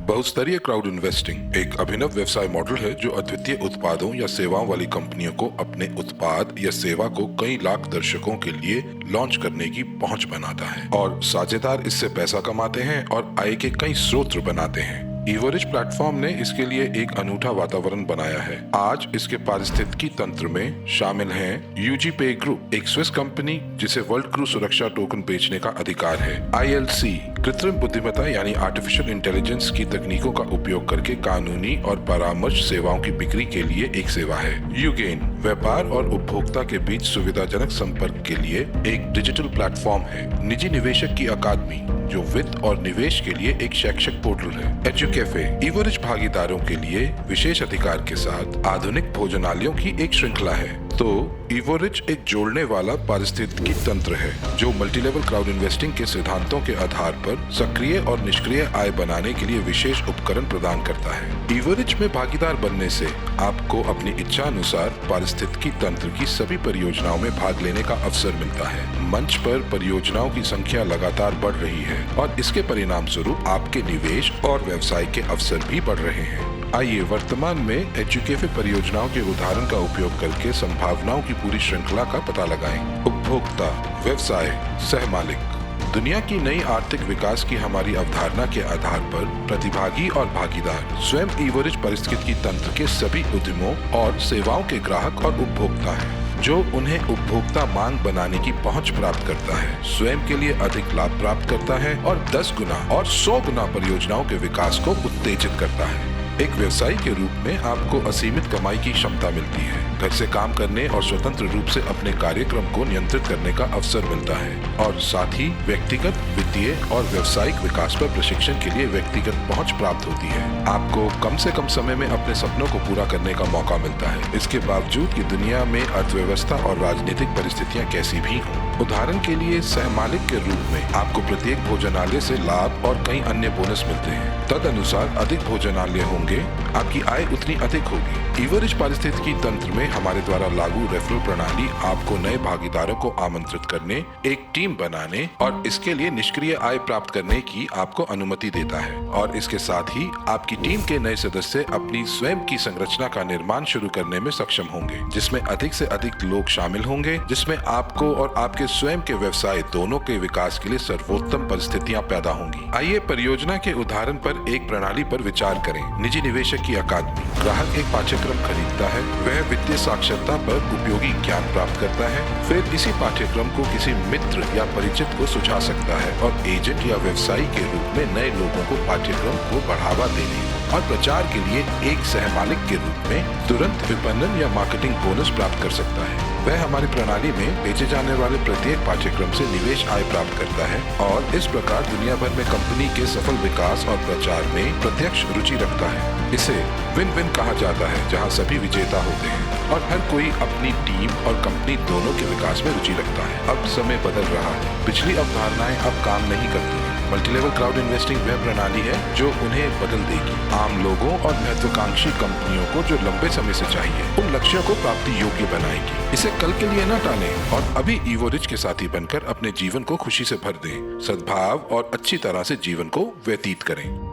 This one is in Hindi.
बहुस्तरीय क्राउड इन्वेस्टिंग एक अभिनव व्यवसाय मॉडल है जो अद्वितीय उत्पादों या सेवाओं वाली कंपनियों को अपने उत्पाद या सेवा को कई लाख दर्शकों के लिए लॉन्च करने की पहुंच बनाता है और साझेदार इससे पैसा कमाते हैं और आय के कई स्रोत बनाते हैं। इवोरिज प्लेटफॉर्म ने इसके लिए एक अनूठा वातावरण बनाया है। आज इसके पारिस्थितिकी तंत्र में शामिल हैं यूजीपे ग्रुप, एक स्विस कंपनी जिसे वर्ल्ड क्रू सुरक्षा टोकन बेचने का अधिकार है। ILC कृत्रिम बुद्धिमत्ता यानी आर्टिफिशियल इंटेलिजेंस की तकनीकों का उपयोग करके कानूनी और परामर्श सेवाओं की बिक्री के लिए एक सेवा है। यूगेन व्यापार और उपभोक्ता के बीच सुविधाजनक संपर्क के लिए एक डिजिटल प्लेटफॉर्म है। निजी निवेशक की अकादमी जो वित्त और निवेश के लिए एक शैक्षिक पोर्टल है। एजुकेफे इवोरिज भागीदारों के लिए विशेष अधिकार के साथ आधुनिक भोजनालयों की एक श्रृंखला है। तो इवोरिज एक जोड़ने वाला पारिस्थितिकी तंत्र है जो मल्टीलेवल क्राउड इन्वेस्टिंग के सिद्धांतों के आधार पर सक्रिय और निष्क्रिय आय बनाने के लिए विशेष उपकरण प्रदान करता है। इवोरिज में भागीदार बनने से आपको अपनी इच्छा अनुसार पारिस्थितिकी तंत्र की सभी परियोजनाओं में भाग लेने का अवसर मिलता है। मंच पर परियोजनाओं की संख्या लगातार बढ़ रही है और इसके परिणाम स्वरूप आपके निवेश और व्यवसाय के अवसर भी बढ़ रहे हैं। आइए वर्तमान में एजुकेफे परियोजनाओं के उदाहरण का उपयोग करके संभावनाओं की पूरी श्रृंखला का पता लगाएं। उपभोक्ता, व्यवसाय, सहमालिक। दुनिया की नई आर्थिक विकास की हमारी अवधारणा के आधार पर प्रतिभागी और भागीदार स्वयं इवोरिज पारिस्थितिकी तंत्र के सभी उद्यमों और सेवाओं के ग्राहक और उपभोक्ता हैं, जो उन्हें उपभोक्ता मांग बनाने की पहुंच प्राप्त करता है, स्वयं के लिए अधिक लाभ प्राप्त करता है और 10 गुना और 100 गुना परियोजनाओं के विकास को उत्तेजित करता है। एक व्यवसायी के रूप में आपको असीमित कमाई की क्षमता मिलती है, घर से काम करने और स्वतंत्र रूप से अपने कार्यक्रम को नियंत्रित करने का अवसर मिलता है और साथ ही व्यक्तिगत, वित्तीय और व्यवसायिक विकास पर प्रशिक्षण के लिए व्यक्तिगत पहुंच प्राप्त होती है। आपको कम से कम समय में अपने सपनों को पूरा करने का मौका मिलता है, इसके बावजूद कि दुनिया में अर्थव्यवस्था और राजनीतिक परिस्थितियां कैसी भी हों। उदाहरण के लिए सहमालिक के रूप में आपको प्रत्येक भोजनालय से लाभ और कई अन्य बोनस मिलते हैं। तद अनुसार अधिक भोजनालय होंगे, आपकी आय उतनी अधिक होगी। इवोरिज पारिस्थितिकी तंत्र में हमारे द्वारा लागू रेफरल प्रणाली आपको नए भागीदारों को आमंत्रित करने, एक टीम बनाने और इसके लिए निष्क्रिय आय प्राप्त करने की आपको अनुमति देता है और इसके साथ ही आपकी टीम के नए सदस्य अपनी स्वयं की संरचना का निर्माण शुरू करने में सक्षम होंगे, जिसमें अधिक से अधिक लोग शामिल होंगे, जिसमें आपको और आपके स्वयं के व्यवसाय दोनों के विकास के लिए सर्वोत्तम परिस्थितियां पैदा होंगी। आइए परियोजना के उदाहरण पर एक प्रणाली पर विचार करें। निजी निवेशक की अकादमी। ग्राहक एक पाठ्यक्रम खरीदता है, वह वित्तीय साक्षरता पर उपयोगी ज्ञान प्राप्त करता है, फिर इसी पाठ्यक्रम को किसी मित्र या परिचित को सुझा सकता है और एजेंट या व्यवसायी के रूप में नए लोगों को पाठ्यक्रम को बढ़ावा देने और प्रचार के लिए एक सहमालिक के रूप में तुरंत विपणन या मार्केटिंग बोनस प्राप्त कर सकता है। वह हमारी प्रणाली में बेचे जाने वाले प्रत्येक पाठ्यक्रम से निवेश आय प्राप्त करता है और इस प्रकार दुनिया भर में कंपनी के सफल विकास और प्रचार में प्रत्यक्ष रुचि रखता है। इसे विन विन कहा जाता है, जहां सभी विजेता होते हैं और हर कोई अपनी टीम और कंपनी दोनों के विकास में रुचि रखता है। अब समय बदल रहा है, पिछली अवधारणाएं अब काम नहीं करती हैं। मल्टीलेवल क्राउड इन्वेस्टिंग वह प्रणाली है जो उन्हें बदल देगी। आम लोगों और महत्वाकांक्षी कंपनियों को जो लंबे समय से चाहिए, उन लक्ष्यों को प्राप्ति योग्य बनाएगी। इसे कल के लिए न टालें और अभी इवोरिज के साथी बनकर अपने जीवन को खुशी से भर दें, सद्भाव और अच्छी तरह से जीवन को व्यतीत करें।